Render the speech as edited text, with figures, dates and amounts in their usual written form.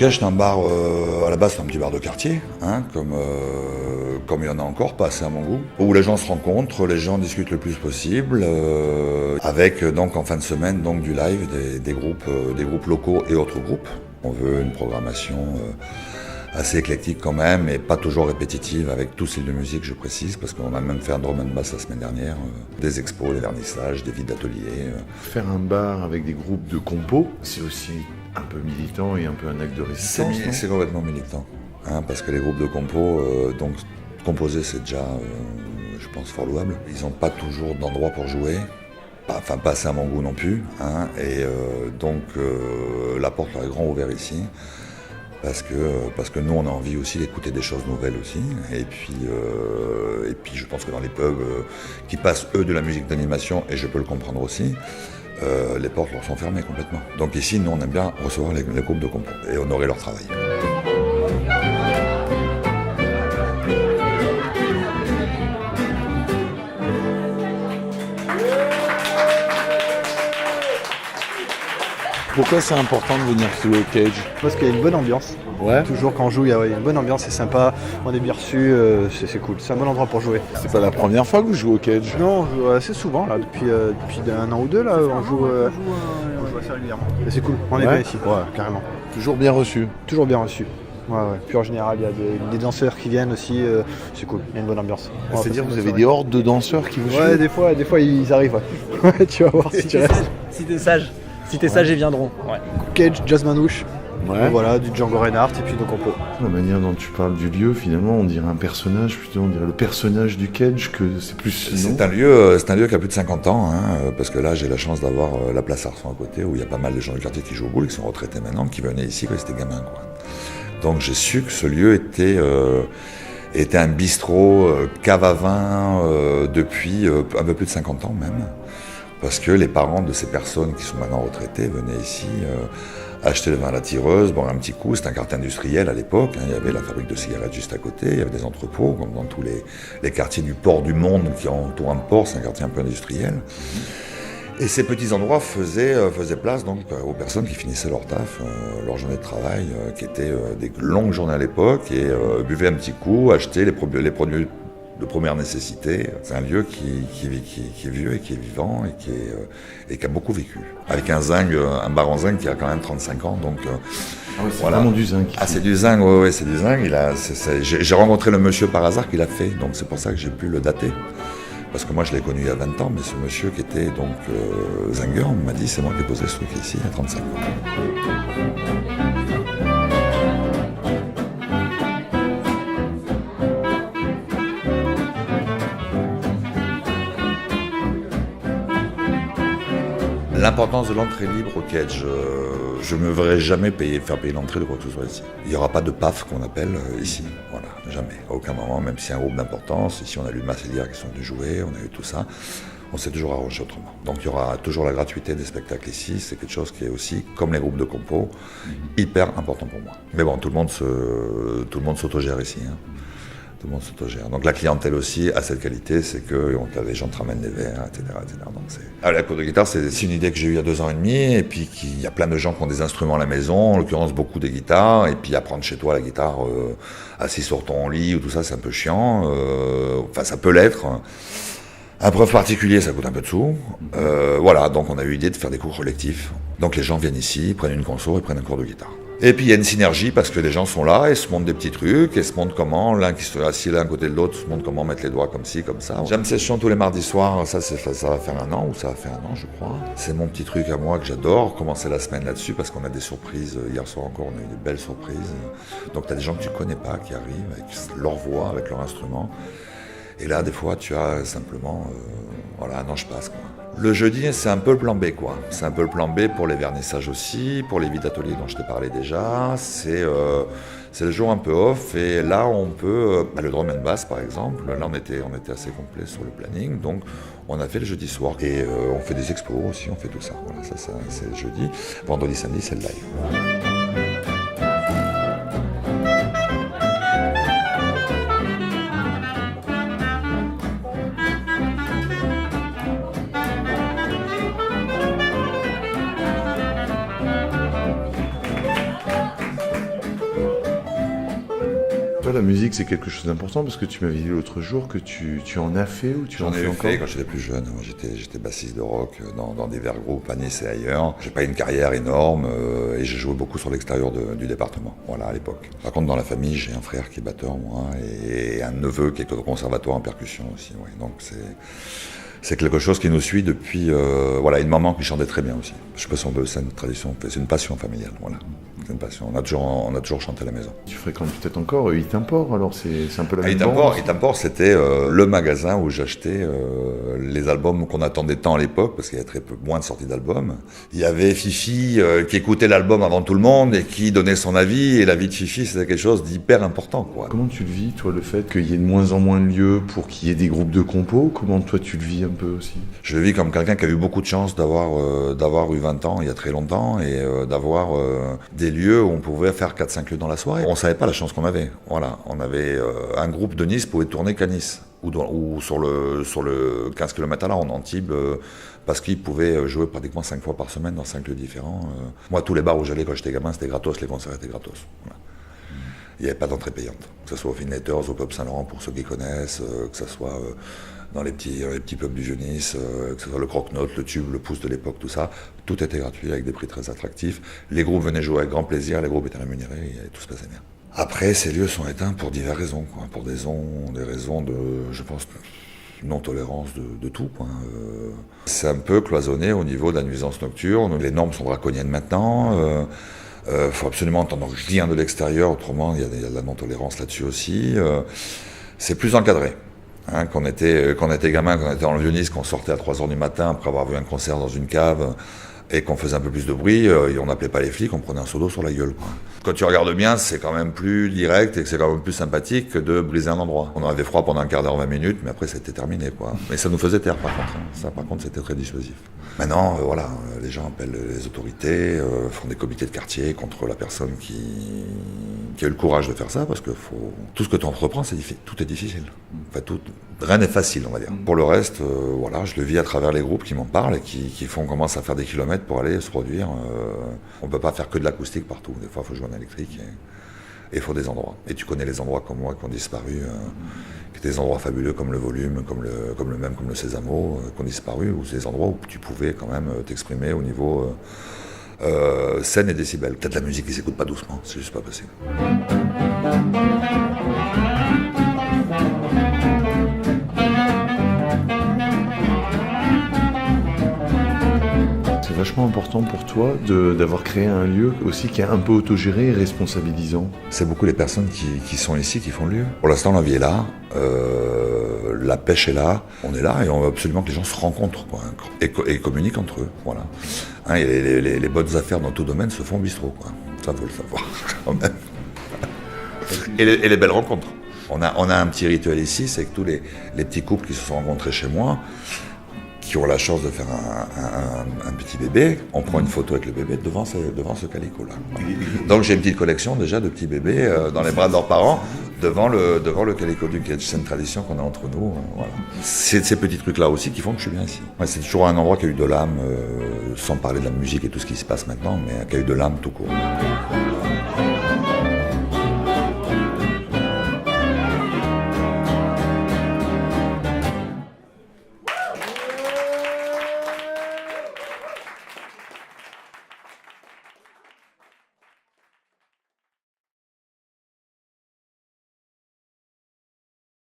Cage, c'est un bar, à la base c'est un petit bar de quartier, hein, comme il y en a encore, pas assez à mon goût, où les gens se rencontrent, les gens discutent le plus possible, avec donc en fin de semaine donc du live, des groupes locaux et autres groupes. On veut une programmation assez éclectique quand même, et pas toujours répétitive avec tout style de musique, je précise, parce qu'on a même fait un drum and bass la semaine dernière, des expos, des vernissages, des vides d'ateliers. Faire un bar avec des groupes de compos, c'est aussi un peu militant et un peu un acte de résistance. C'est complètement militant, hein, parce que les groupes de compos, donc composer c'est déjà, je pense, fort louable. Ils n'ont pas toujours d'endroit pour jouer. Pas assez à mon goût non plus, hein, et donc la porte est grand ouverte ici, parce que nous on a envie aussi d'écouter des choses nouvelles aussi, et puis je pense que dans les pubs qui passent eux de la musique d'animation, et je peux le comprendre aussi, les portes leur sont fermées complètement. Donc ici nous on aime bien recevoir les groupes de compos et honorer leur travail. Pourquoi c'est important de venir jouer au Cage? Parce qu'il y a une bonne ambiance. Ouais. Toujours quand on joue, il y a une bonne ambiance, c'est sympa, on est bien reçu, c'est cool. C'est un bon endroit pour jouer. C'est pas la première fois que vous jouez au Cage? Non, on joue assez souvent, là, depuis un an ou deux, là, on joue assez régulièrement. Et c'est cool, on est bien ici, ouais, carrément. Toujours bien reçu. Toujours bien reçu. Ouais. Puis en général, il y a des danseurs qui viennent aussi, c'est cool, il y a une bonne ambiance. C'est-à-dire que vous avez des hordes de danseurs qui vous suivent? Ouais, des fois ils arrivent, ouais. Ouais, tu vas voir si tu restes. Si t'es sage. Si t'es sage, ils viendront. Ouais. Cage, Jazz Manouche, Ouais. voilà, du Django Reinhardt et puis nos compos. La manière dont tu parles du lieu, finalement, on dirait un personnage, plutôt on dirait le personnage du Cage, que c'est plus... C'est un lieu qui a plus de 50 ans, hein, parce que là j'ai la chance d'avoir la place Arson à côté, où il y a pas mal de gens du quartier qui jouent au boule, qui sont retraités maintenant, qui venaient ici quand ils étaient gamins, quoi. Donc j'ai su que ce lieu était un bistrot, cave à vin, depuis un peu plus de 50 ans même, parce que les parents de ces personnes qui sont maintenant retraitées venaient ici acheter le vin à la tireuse, boire un petit coup. C'était un quartier industriel à l'époque, hein. Il y avait la fabrique de cigarettes juste à côté, il y avait des entrepôts, comme dans tous les quartiers du port du monde qui entourent un port, c'est un quartier un peu industriel. Et ces petits endroits faisaient place donc aux personnes qui finissaient leur taf, leur journée de travail, qui étaient des longues journées à l'époque, et buvaient un petit coup, achetaient les produits de première nécessité. C'est un lieu qui est vieux et qui est vivant et qui a beaucoup vécu. Avec un bar en zinc qui a quand même 35 ans, donc c'est voilà. Vraiment du zinc. Ah, c'est du zinc, ouais, c'est du zinc. J'ai rencontré le monsieur par hasard qui l'a fait, donc c'est pour ça que j'ai pu le dater. Parce que moi je l'ai connu il y a 20 ans, mais ce monsieur qui était donc zingueur m'a dit c'est moi qui ai posé ce truc ici il y a 35 ans. L'importance de l'entrée libre au Cage, je ne me verrai jamais faire payer l'entrée de quoi que ce soit ici. Il n'y aura pas de PAF qu'on appelle ici, voilà, jamais, à aucun moment, même si c'est un groupe d'importance, ici on a eu Masselière qui sont venus jouer, on a eu tout ça, on s'est toujours arrangé autrement. Donc il y aura toujours la gratuité des spectacles ici, c'est quelque chose qui est aussi, comme les groupes de compos, hyper important pour moi. Mais bon, tout le monde s'autogère ici, hein. Tout le monde s'autogère. Donc la clientèle aussi a cette qualité, c'est que les gens te ramènent des verres, etc. Donc la cour de guitare, c'est une idée que j'ai eue il y a 2 ans et demi, et puis qu'il y a plein de gens qui ont des instruments à la maison, en l'occurrence beaucoup des guitares, et puis apprendre chez toi la guitare assis sur ton lit ou tout ça, c'est un peu chiant. Enfin, ça peut l'être. Un prof particulier, ça coûte un peu de sous. Voilà, donc on a eu l'idée de faire des cours collectifs. Donc les gens viennent ici, prennent une console et prennent un cours de guitare. Et puis il y a une synergie parce que les gens sont là et se montrent des petits trucs et se montrent comment, l'un qui se assis l'un à côté de l'autre, se montre comment mettre les doigts comme ci, comme ça. Jam session tous les mardis soirs, ça va faire 1 an, ou ça va faire 1 an je crois. C'est mon petit truc à moi que j'adore, commencer la semaine là-dessus parce qu'on a des surprises. Hier soir encore on a eu des belles surprises. Donc tu as des gens que tu connais pas qui arrivent avec leur voix, avec leur instrument. Et là des fois tu as simplement, voilà, un ange passe quoi. Le jeudi, c'est un peu le plan B, quoi. C'est un peu le plan B pour les vernissages aussi, pour les vides ateliers dont je t'ai parlé déjà. C'est le jour un peu off, et là, on peut... le drum and bass, par exemple, là, on était assez complet sur le planning, donc on a fait le jeudi soir. Et on fait des expos aussi, on fait tout ça. Voilà, ça c'est le jeudi. Vendredi, samedi, c'est le live. toi, la musique, c'est quelque chose d'important parce que tu m'avais dit l'autre jour que tu en as fait ou tu en J'en fais ai encore fait quand j'étais plus jeune. Moi, j'étais bassiste de rock dans divers groupes à Nice et ailleurs. J'ai pas une carrière énorme et j'ai joué beaucoup sur l'extérieur du département. Voilà, à l'époque. Par contre, dans la famille, j'ai un frère qui est batteur, moi, et un neveu qui est au conservatoire en percussion aussi. Ouais. Donc c'est quelque chose qui nous suit depuis. Voilà, une maman qui chantait très bien aussi. Je sais pas si on veut, c'est une tradition, c'est une passion familiale. Voilà. C'est une passion. On a toujours chanté à la maison. Tu fréquentes peut-être encore Itamport, alors c'est un peu la même bande. Itamport, c'était le magasin où j'achetais les albums qu'on attendait tant à l'époque, parce qu'il y avait très peu moins de sorties d'albums. Il y avait Fifi qui écoutait l'album avant tout le monde et qui donnait son avis, et l'avis de Fifi, c'était quelque chose d'hyper important, quoi. Comment tu le vis, toi, le fait qu'il y ait de moins en moins de lieux pour qu'il y ait des groupes de compos? Comment toi tu le vis un peu aussi? Je le vis comme quelqu'un qui a eu beaucoup de chance d'avoir eu 20 ans il y a très longtemps et d'avoir des lieux où on pouvait faire 4-5 lieux dans la soirée. On savait pas la chance qu'on avait. Voilà, on avait un groupe de Nice pouvait tourner qu'à Nice ou sur le 15 km à l'heure en Antibes parce qu'ils pouvaient jouer pratiquement 5 fois par semaine dans 5 lieux différents. Moi, tous les bars où j'allais quand j'étais gamin, c'était gratos, les concerts étaient gratos. Voilà. Il n'y avait pas d'entrée payante, que ce soit au Finletters, au Pub Saint-Laurent pour ceux qui connaissent, que ce soit dans les petits pubs du Vieux-Nice, que ce soit le Croque-Note, le Tube, le Pouce de l'époque, tout ça, tout était gratuit avec des prix très attractifs. Les groupes venaient jouer avec grand plaisir, les groupes étaient rémunérés et tout se passait bien. Après, ces lieux sont éteints pour diverses raisons, quoi. Pour des raisons de, je pense, non-tolérance de tout, quoi. C'est un peu cloisonné au niveau de la nuisance nocturne. Les normes sont draconiennes maintenant. Faut absolument entendre rien de l'extérieur, autrement il y a de la non-tolérance là-dessus aussi. C'est plus encadré. Hein, quand on était gamin, quand on était dans le Vieux-Nice, qu'on sortait à 3h du matin après avoir vu un concert dans une cave et qu'on faisait un peu plus de bruit, et on n'appelait pas les flics, on prenait un seau d'eau sur la gueule, quoi. Quand tu regardes bien, c'est quand même plus direct et que c'est quand même plus sympathique que de briser un endroit. On avait froid pendant un quart d'heure, 20 minutes, mais après c'était terminé, quoi. Mais ça nous faisait taire par contre. Hein. Ça par contre c'était très dissuasif. Maintenant, voilà, les gens appellent les autorités, font des comités de quartier contre la personne qui a eu le courage de faire ça, parce que tout ce que tu entreprends, tout est difficile. Enfin, rien n'est facile, on va dire. Pour le reste, voilà, je le vis à travers les groupes qui m'en parlent et qui commencent à faire des kilomètres pour aller se produire. On peut pas faire que de l'acoustique partout. Des fois, il faut jouer en électrique et il faut des endroits. Et tu connais les endroits comme moi qui ont disparu, qui étaient des endroits fabuleux comme le Volume, comme le Sésamo, qui ont disparu, ou des endroits où tu pouvais quand même t'exprimer au niveau scène et décibels. Peut-être la musique qui s'écoute pas doucement, c'est juste pas possible. C'est vachement important pour toi d'avoir créé un lieu aussi qui est un peu autogéré et responsabilisant. C'est beaucoup les personnes qui sont ici qui font le lieu. Pour l'instant, la vie est là, la pêche est là, on est là et on veut absolument que les gens se rencontrent, quoi, et communiquent entre eux. Voilà. Hein, et les bonnes affaires dans tout domaine se font au bistrot, quoi. Ça, faut le savoir quand même. Et les belles rencontres. On a un petit rituel ici, c'est que tous les petits couples qui se sont rencontrés chez moi, qui ont la chance de faire un petit bébé, on prend une photo avec le bébé devant ce calicot-là. Donc j'ai une petite collection déjà de petits bébés dans les bras de leurs parents, devant le calicot du Catch. C'est une tradition qu'on a entre nous. Voilà. C'est ces petits trucs-là aussi qui font que je suis bien ici. Ouais, c'est toujours un endroit qui a eu de l'âme, sans parler de la musique et tout ce qui se passe maintenant, mais qui a eu de l'âme tout court.